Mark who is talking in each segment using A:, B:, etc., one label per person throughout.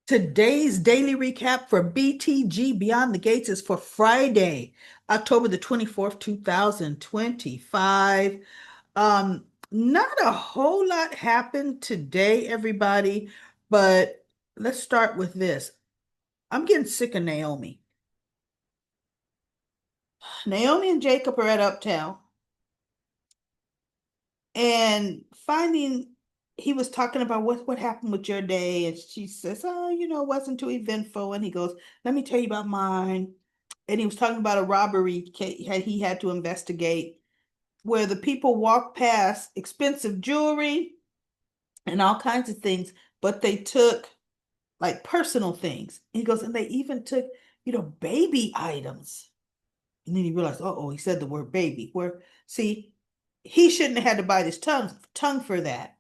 A: Today's daily recap for BTG Beyond the Gates is for Friday, October the 24th, 2025. Not a whole lot happened today, everybody, but let's start with this. I'm getting sick of Naomi. Naomi and Jacob are at Uptown and finding he was talking about what happened with your day, and she says, "Oh, it wasn't too eventful." And he goes, "Let me tell you about mine." And he was talking about a robbery he had to investigate where the people walked past expensive jewelry and all kinds of things, but they took like personal things. And he goes, and they even took, baby items. And then he realized, oh, he said the word baby. Where, see, he shouldn't have had to bite his tongue for that.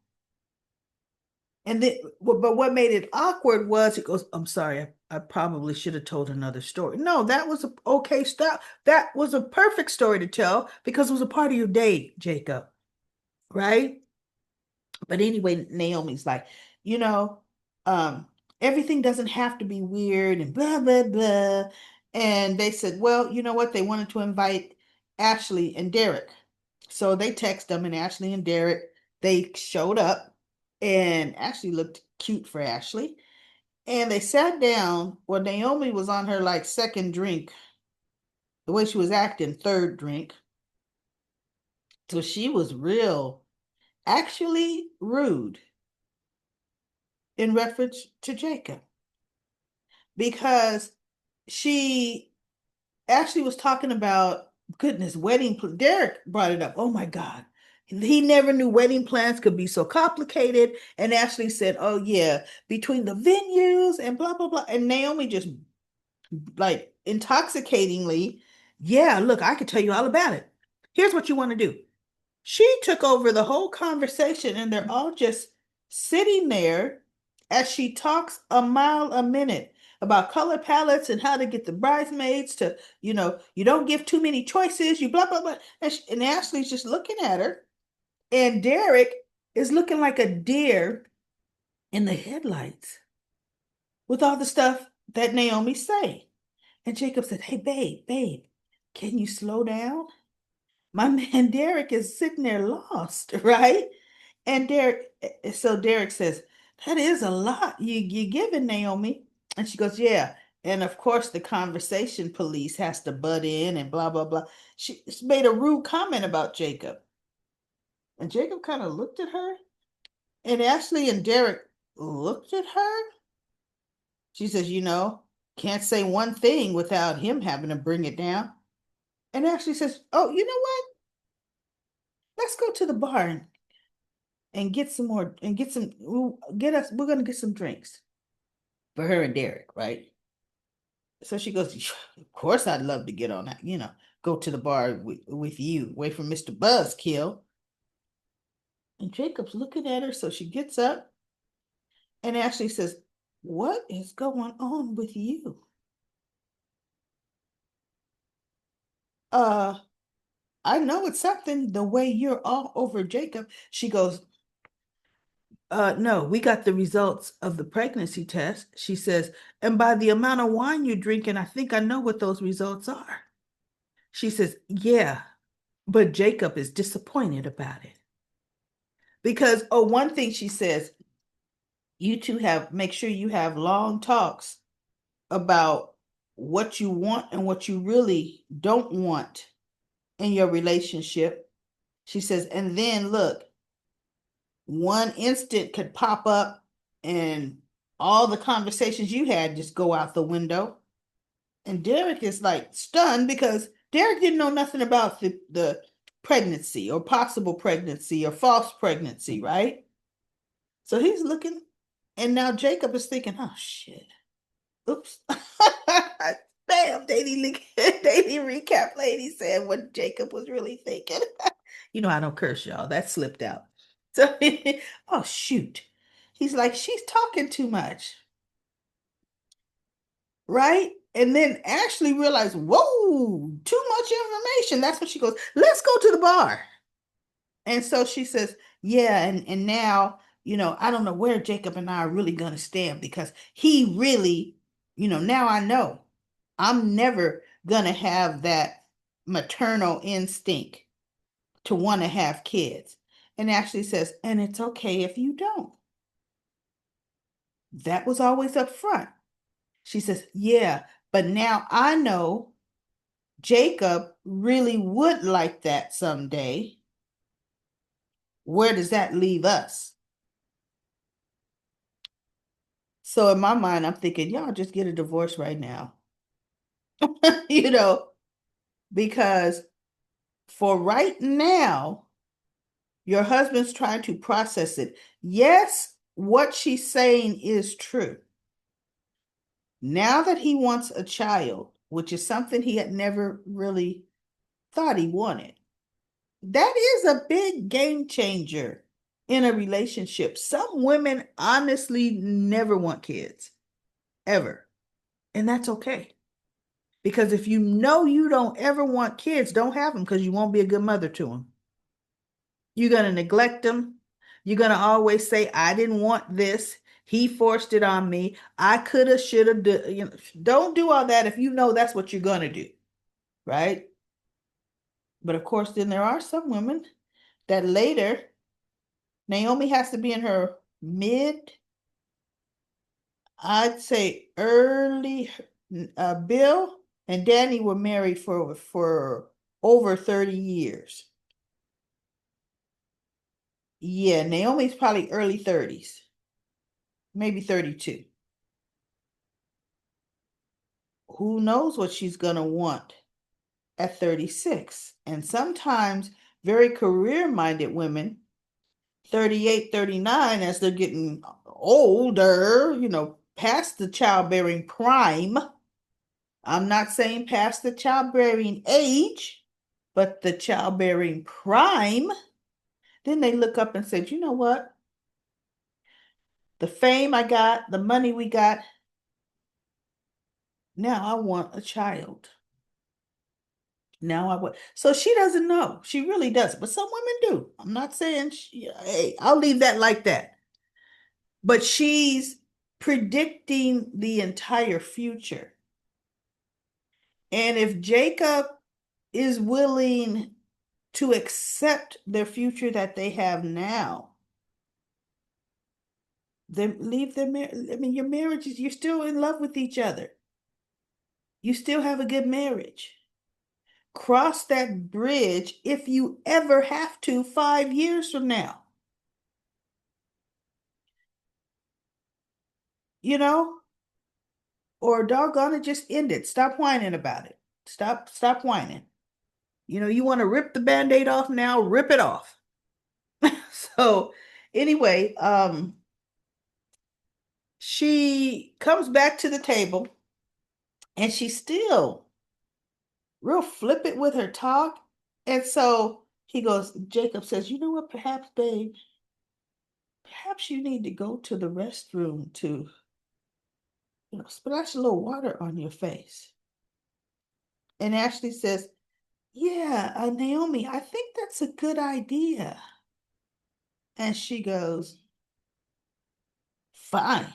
A: And then, but what made it awkward was he goes, "I'm sorry, I probably should have told another story." No, that was a okay stuff. That was a perfect story to tell because it was a part of your day, Jacob, right? But anyway, Naomi's like, you know, um, everything doesn't have to be weird and blah, blah, blah. And they said, well, you know what? They wanted to invite Ashley and Derek. So they text them, and Ashley and Derek, they showed up, and Ashley looked cute for Ashley. And they sat down. Well, Naomi was on her like second drink, the way she was acting, third drink. So she was real, actually rude in reference to Jacob because she actually was talking about goodness wedding. Derek brought it up. Oh my God. He never knew wedding plans could be so complicated. And Ashley said, oh, yeah, between the venues and blah, blah, blah. And Naomi just like intoxicatingly, yeah, look, I could tell you all about it. Here's what you want to do. She took over the whole conversation, and they're all just sitting there as she talks a mile a minute about color palettes and how to get the bridesmaids to, you don't give too many choices, you blah, blah, blah. And Ashley's just looking at her, and Derek is looking like a deer in the headlights with all the stuff that Naomi say. And Jacob said, hey, babe, can you slow down? My man Derek is sitting there lost, right? And so Derek says, that is a lot you're giving, Naomi. And she goes, yeah. And of course, the conversation police has to butt in and blah, blah, blah. She made a rude comment about Jacob. And Jacob kind of looked at her. And Ashley and Derek looked at her. She says, can't say one thing without him having to bring it down. And Ashley says, oh, you know what? Let's go to the bar and get some more and get some get us we're gonna get some drinks for her and Derek, right? So she goes, of course I'd love to get on that, go to the bar with you, away from Mr. Buzzkill. And Jacob's looking at her, so she gets up and Ashley says, what is going on with you? Uh, I know it's something the way you're all over Jacob. She goes, no, we got the results of the pregnancy test. She says, and by the amount of wine you're drinking, I think I know what those results are. She says, yeah, but Jacob is disappointed about it. Because, oh, one thing she says, you two make sure you have long talks about what you want and what you really don't want in your relationship. She says, and then look, one instant could pop up and all the conversations you had just go out the window. And Derek is like stunned because Derek didn't know nothing about the pregnancy or possible pregnancy or false pregnancy, right? So he's looking, and now Jacob is thinking, oh shit. Oops. Bam, daily recap lady said what Jacob was really thinking. I don't curse, y'all. That slipped out. So, oh shoot. He's like, she's talking too much, right? And then Ashley realized, whoa, too much information. That's when she goes, let's go to the bar. And so she says, yeah, and now I don't know where Jacob and I are really going to stand because he really, now I know I'm never going to have that maternal instinct to want to have kids. And Ashley says, and it's okay if you don't. That was always up front. She says, yeah, but now I know Jacob really would like that someday. Where does that leave us? So in my mind, I'm thinking, y'all just get a divorce right now. you know, because for right now, your husband's trying to process it. Yes, what she's saying is true. Now that he wants a child, which is something he had never really thought he wanted, that is a big game changer in a relationship. Some women honestly never want kids, ever. And that's okay. Because if you know you don't ever want kids, don't have them because you won't be a good mother to them. You're going to neglect them. You're going to always say, I didn't want this. He forced it on me. I could have, should have. Don't do all that if you know that's what you're going to do, right? But of course, then there are some women that later, Naomi has to be in her mid, I'd say early, Bill and Danny were married for over 30 years. Yeah, Naomi's probably early 30s, maybe 32. Who knows what she's going to want at 36? And sometimes very career-minded women, 38, 39, as they're getting older, past the childbearing prime. I'm not saying past the childbearing age, but the childbearing prime. Then they look up and say, you know what? The fame I got, the money we got, now I want a child. Now I want. So she doesn't know. She really doesn't. But some women do. I'm not saying, hey, I'll leave that like that. But she's predicting the entire future. And if Jacob is willing to accept the future that they have now, then leave their marriage. I mean, your marriage is, you're still in love with each other. You still have a good marriage. Cross that bridge if you ever have to 5 years from now. You know, or doggone it, just end it. Stop whining about it. Stop whining. You want to rip the band-aid off now, rip it off. So anyway, she comes back to the table and she's still real flippant with her talk. And so he goes, Jacob says, you know what, perhaps, babe, perhaps you need to go to the restroom to, splash a little water on your face. And Ashley says, yeah, Naomi, I think that's a good idea. And she goes, fine,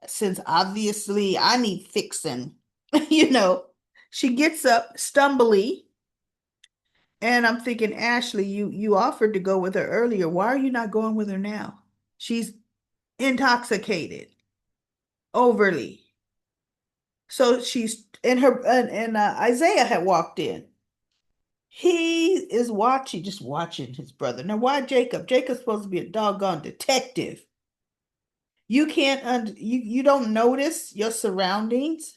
A: since obviously I need fixing, you know. She gets up stumbly, and I'm thinking, Ashley, you offered to go with her earlier. Why are you not going with her now? She's intoxicated, overly. So she's in her, and Isaiah had walked in. He is watching, just watching his brother. Now, why Jacob? Jacob's supposed to be a doggone detective. You can't, you don't notice your surroundings,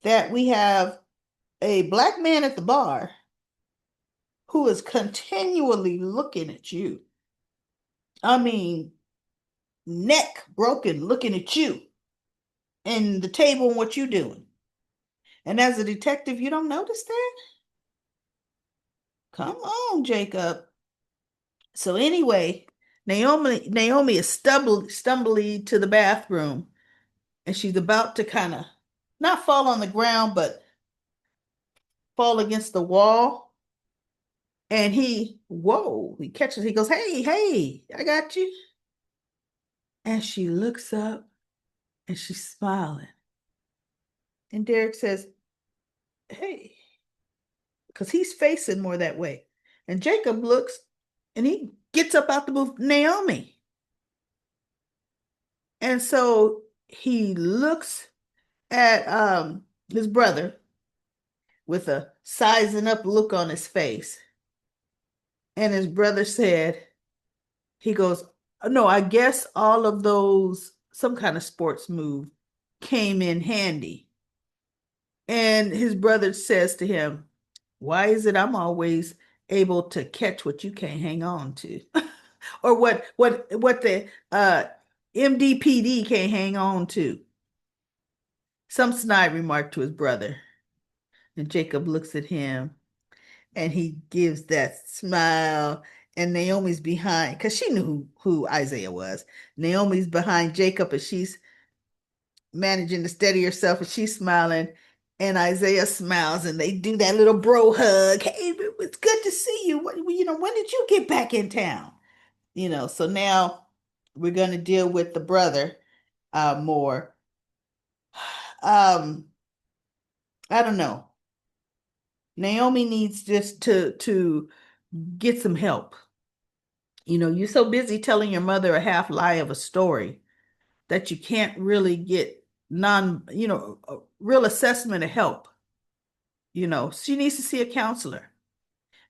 A: that we have a black man at the bar who is continually looking at you. I mean, neck broken, looking at you and the table and what you're doing. And as a detective, you don't notice that? Come on, Jacob. So anyway, Naomi is stumbly to the bathroom, and she's about to kind of not fall on the ground, but fall against the wall. And he catches, he goes, hey, hey, I got you. And she looks up and she's smiling. And Derek says, hey, because he's facing more that way. And Jacob looks and he gets up out the booth, Naomi. And so he looks at his brother with a sizing up look on his face. And his brother said, he goes, no, I guess all of those, some kind of sports move came in handy. And his brother says to him, why is it I'm always able to catch what you can't hang on to? Or what the MDPD can't hang on to. Some snide remark to his brother. And Jacob looks at him and he gives that smile. And Naomi's behind, because she knew who Isaiah was. Naomi's behind Jacob and she's managing to steady herself and she's smiling. And Isaiah smiles and they do that little bro hug. Hey, it's good to see you. When did you get back in town? So now we're going to deal with the brother more. Um, I don't know. Naomi needs just to get some help. You're so busy telling your mother a half lie of a story that you can't really get a real assessment of help. She needs to see a counselor.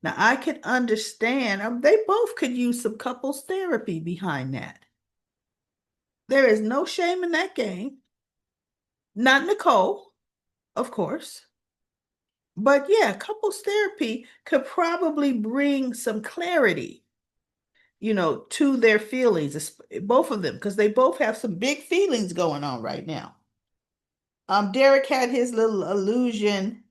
A: Now, I could understand, they both could use some couples therapy behind that. There is no shame in that game. Not Nicole, of course. But yeah, couples therapy could probably bring some clarity, to their feelings, both of them, because they both have some big feelings going on right now. Derek had his little illusion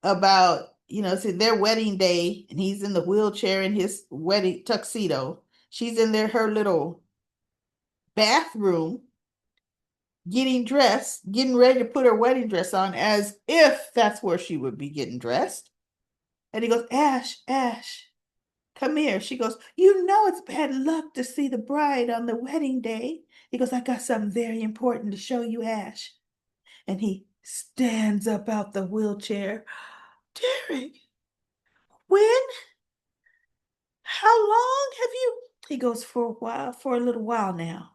A: about, see their wedding day, and he's in the wheelchair in his wedding tuxedo. She's in there, her little bathroom, getting dressed, getting ready to put her wedding dress on, as if that's where she would be getting dressed. And he goes, Ash, Ash, come here. She goes, you know it's bad luck to see the bride on the wedding day. He goes, I got something very important to show you, Ash. And he stands up out the wheelchair. Derek, when? How long have you? He goes, for a while, for a little while now.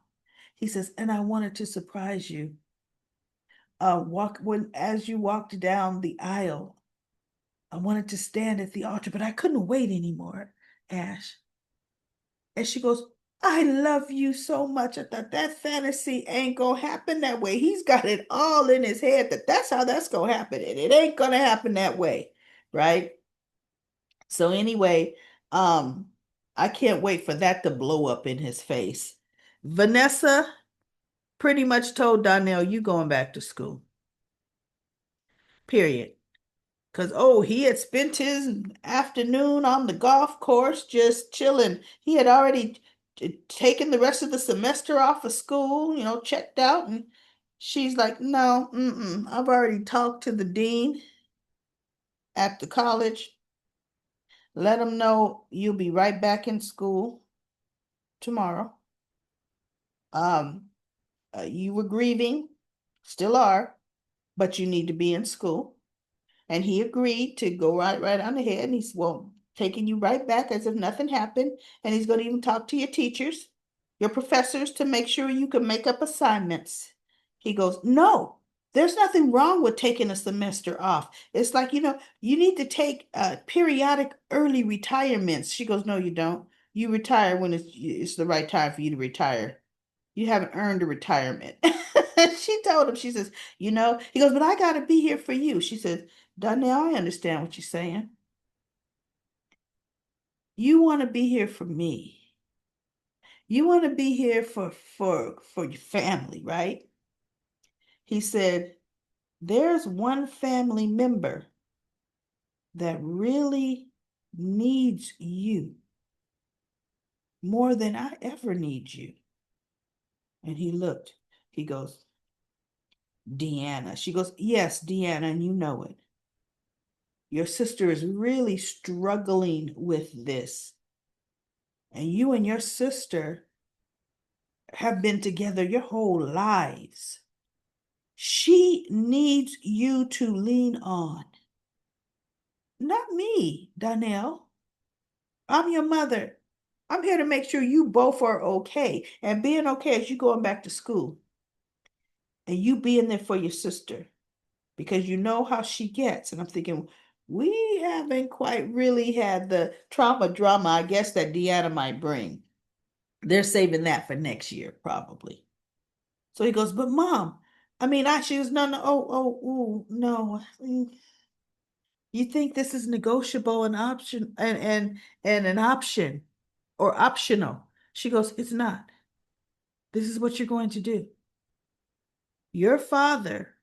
A: He says, and I wanted to surprise you. As you walked down the aisle, I wanted to stand at the altar, but I couldn't wait anymore, Ash. And she goes, I love you so much. I thought that fantasy ain't gonna happen that way. He's got it all in his head that's how that's gonna happen. And it ain't gonna happen that way, right? So anyway, I can't wait for that to blow up in his face. Vanessa pretty much told Donnell, you going back to school. Period. Because, he had spent his afternoon on the golf course just chilling. He had already taken the rest of the semester off of school, checked out. And she's like, no, I've already talked to the dean at the college. Let him know you'll be right back in school tomorrow. Um, you were grieving, still are, but you need to be in school. And he agreed to go right on ahead. And he's, well, taking you right back as if nothing happened. And he's going to even talk to your teachers, your professors, to make sure you can make up assignments. He goes, no, there's nothing wrong with taking a semester off. It's like, you need to take periodic early retirements. She goes, no, you don't. You retire when it's the right time for you to retire. You haven't earned a retirement. She told him, she says, he goes, but I got to be here for you. She says, Donnell, I understand what you're saying. You want to be here for me. You want to be here for your family, right? He said, there's one family member that really needs you more than I ever need you. And he looked, he goes, Deanna. She goes, yes, Deanna, and you know it. Your sister is really struggling with this. And you and your sister have been together your whole lives. She needs you to lean on. Not me, Donnell. I'm your mother. I'm here to make sure you both are okay. And being okay is you going back to school and you being there for your sister because you know how she gets. And I'm thinking, we haven't quite really had the trauma drama, I guess, that Deanna might bring. They're saving that for next year, probably. So he goes, but mom, I mean, she was, no, no, ooh, no. You think this is negotiable and option and an option or optional? She goes, it's not. This is what you're going to do. Your father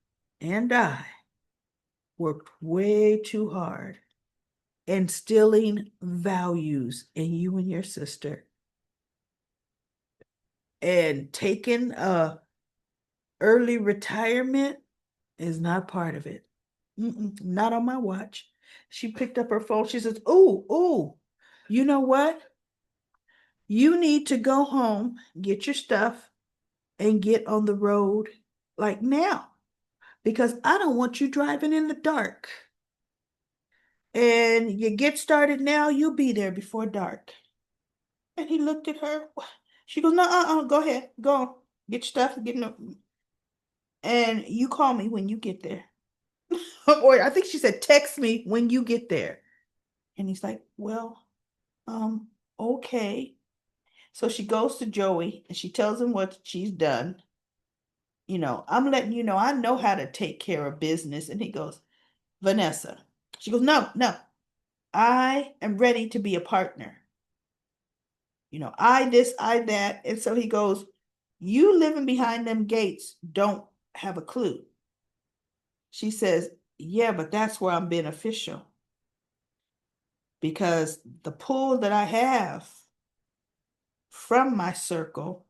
A: and I worked way too hard instilling values in you and your sister. And taking a early retirement is not part of it. Not on my watch. She picked up her phone. She says, "Oh, you know what? You need to go home, get your stuff, and get on the road like now because I don't want you driving in the dark. And you get started now, you'll be there before dark." And he looked at her. She goes, "No, go ahead, go on, get your stuff, get in, and you call me when you get there." Or I think she said, "Text me when you get there." And he's like, "Well, um, okay." So she goes to Joey and she tells him what she's done. I'm letting you know I know how to take care of business. And he goes, "Vanessa." She goes, "No, no, I am ready to be a partner. I this, I that." And so he goes, "You living behind them gates don't have a clue." She says, "Yeah, but that's where I'm beneficial because the pull that I have from my circle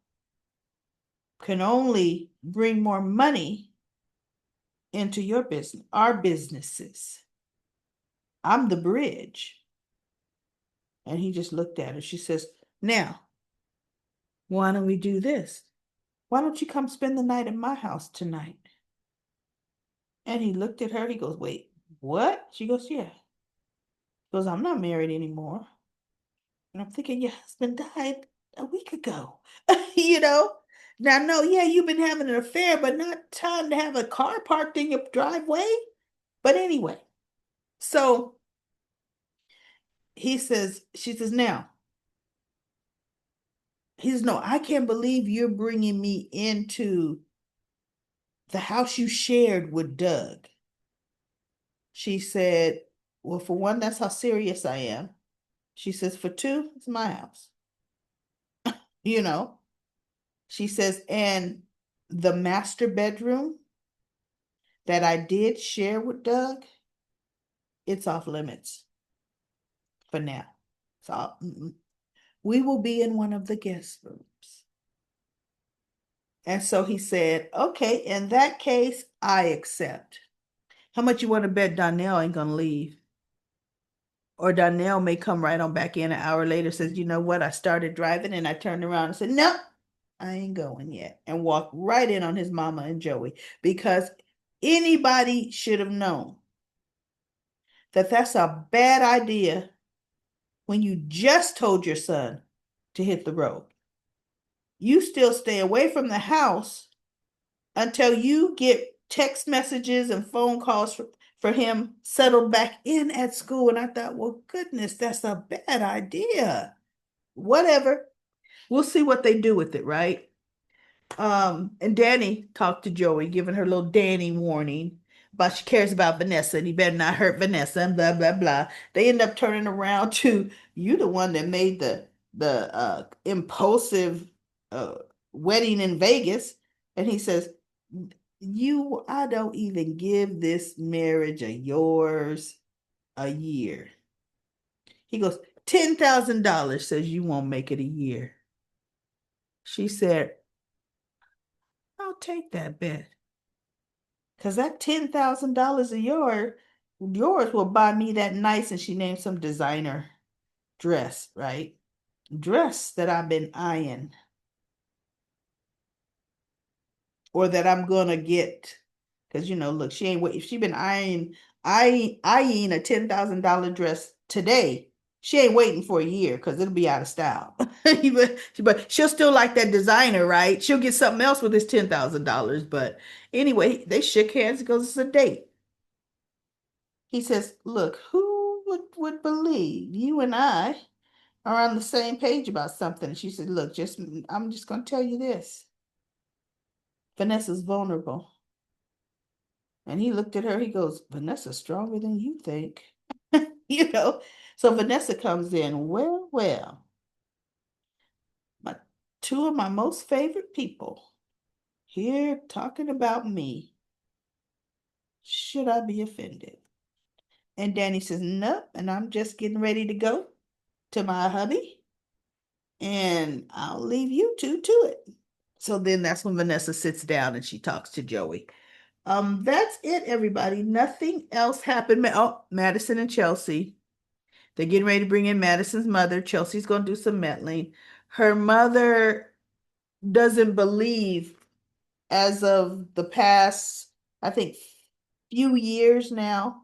A: can only bring more money into your business, our businesses. I'm the bridge." And he just looked at her. She says, "Now, why don't we do this? Why don't you come spend the night at my house tonight?" And he looked at her. He goes, "Wait, what?" She goes, "Yeah." He goes, "I'm not married anymore." And I'm thinking, your husband died a week ago. you know? Now, no, yeah, you've been having an affair, but not time to have a car parked in your driveway. But anyway, so she says, "Now," he says, "No, I can't believe you're bringing me into the house you shared with Doug." She said, "Well, for one, that's how serious I am." She says, "For two, it's my house." You know, she says, "And the master bedroom that I did share with Doug, it's off limits for now. So we will be in one of the guest rooms." And so he said, "Okay, in that case, I accept. How much you want to bet Donnell ain't gonna leave?" Or Donnell may come right on back in an hour later, says, "You know what? I started driving and I turned around and said, no, I ain't going yet." And walked right in on his mama and Joey because anybody should have known that that's a bad idea when you just told your son to hit the road. You still stay away from the house until you get text messages and phone calls for him settled back in at school. And I thought, well, goodness, that's a bad idea. Whatever. We'll see what they do with it, right? And Danny talked to Joey, giving her little Danny warning about she cares about Vanessa and he better not hurt Vanessa and blah blah blah. They end up turning around to you, the one that made the impulsive uh wedding in Vegas, and he says, I don't even give this marriage of yours a year." He goes, $10,000 says you won't make it a year. She said, "I'll take that bet. Because that $10,000 a year yours will buy me that nice, and she named some designer dress, right? Dress that I've been eyeing or that I'm gonna get. Because look, she ain't wait. If she been eyeing a $10,000 dress today, she ain't waiting for a year because it'll be out of style. But she'll still like that designer, right? She'll get something else with this $10,000. But anyway, they shook hands because it's a date. He says, "Look, who would believe you and I are on the same page about something?" She said, "Look, I'm just gonna tell you this. Vanessa's vulnerable." And he looked at her, he goes, "Vanessa's stronger than you think." You know. So Vanessa comes in, well, well, my two of my most favorite people here talking about me. Should I be offended? And Danny says, "Nope, and I'm just getting ready to go to my hubby, and I'll leave you two to it." So then that's when Vanessa sits down and she talks to Joey. That's it, everybody. Nothing else happened. Oh, Madison and Chelsea. They're getting ready to bring in Madison's mother. Chelsea's going to do some meddling. Her mother doesn't believe, as of the past, I think, few years now,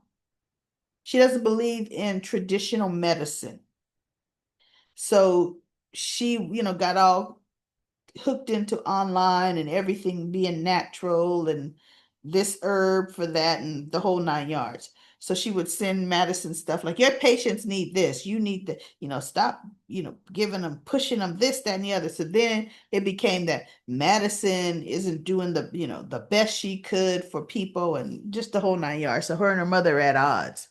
A: she doesn't believe in traditional medicine. So she, got all hooked into online and everything being natural and this herb for that and the whole nine yards. So she would send Madison stuff like, your patients need this. You need to, stop, giving them, pushing them this, that, and the other. So then it became that Madison isn't doing the best she could for people and just the whole nine yards. So her and her mother are at odds.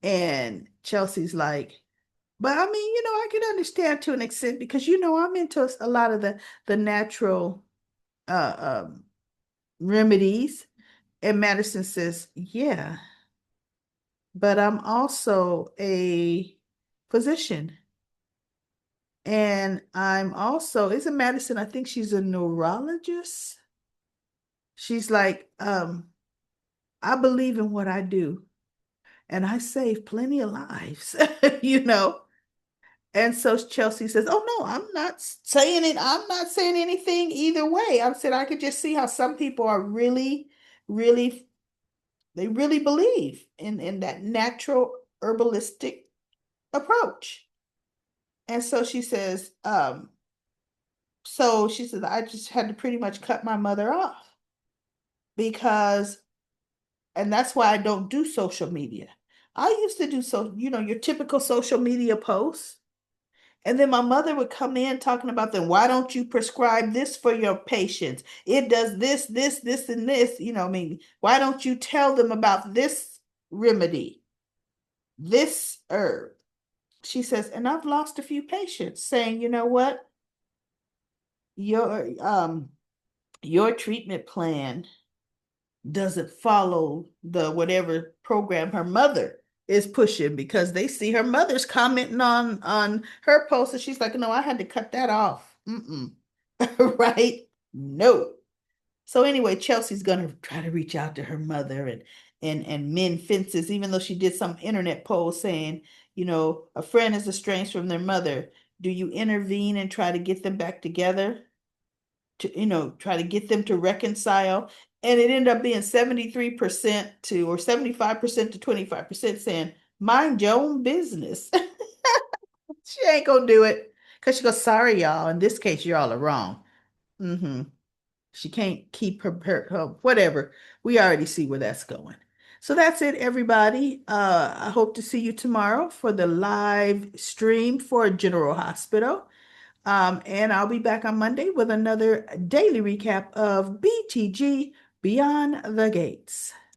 A: And Chelsea's like, but I mean, I can understand to an extent because I'm into a lot of the natural remedies. And Madison says, "Yeah, but I'm also a physician. And I'm also, isn't Madison, I think she's a neurologist. She's like, I believe in what I do, and I save plenty of lives, you know." And so Chelsea says, "Oh no, I'm not saying it. I'm not saying anything either way. I said I could just see how some people are really, really, they really believe in that natural herbalistic approach." And so she says, so she says, "I just had to pretty much cut my mother off because, and that's why I don't do social media. I used to do your typical social media posts. And then my mother would come in talking about them. Why don't you prescribe this for your patients? It does this, this, this, and this. I mean, why don't you tell them about this remedy, this herb?" She says, and I've lost a few patients saying, "You know what? Your treatment plan doesn't follow the whatever program her mother is pushing because they see her mother's commenting on her post and she's like, no, I had to cut that off." Mm-mm. Right? No. So anyway, Chelsea's gonna try to reach out to her mother and mend fences, even though she did some internet post saying, a friend is estranged from their mother. Do you intervene and try to get them back together? To try to get them to reconcile, and it ended up being 73% to or 75% to 25% saying mind your own business. She ain't gonna do it because she goes, "Sorry y'all, in this case y'all are wrong." Mm-hmm. She can't keep her whatever. We already see where that's going. So that's it, everybody. I hope to see you tomorrow for the live stream for General Hospital. And I'll be back on Monday with another daily recap of BTG Beyond the Gates.